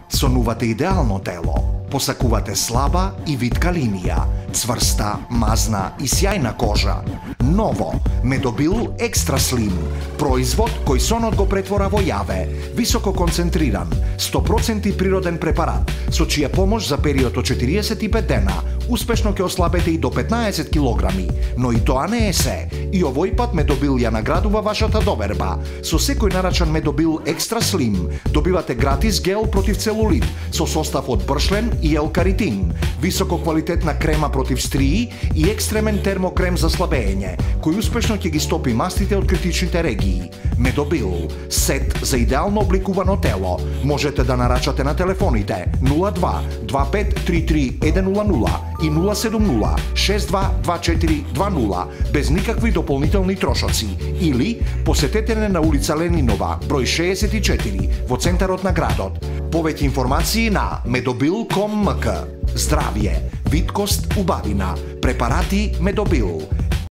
Сонувате идеално тело, посакувате слаба и витка линија, цврста, мазна и сјајна кожа. Ново, Медобил Екстра Слим, производ кој сонот го претвора во јаве, високо концентриран, 100% природен препарат, со чија помош за период од 45 дена, успешно ќе ослабете и до 15 килограми, но и тоа не е се. И овој пат Медобил ја наградува вашата доверба. Со секој нарачан Медобил Екстра Слим добивате гратис гел против целулит со состав од бршлен и елкаритин, високо квалитетна крема против стрии и екстремен термокрем за слабење, кој успешно ќе ги стопи мастите од критичните регии. Медобил, сет за идеално обликувано тело. Можете да нарачате на телефоните 02 2533 100 и 070 6224 20 без никакви дополнителни трошоци, или посетете не на улица Ленинова, број 64 во центарот на градот. Повеќе информации на medobil.com.mk. Здравје, виткост, убавина, препарати Медобил.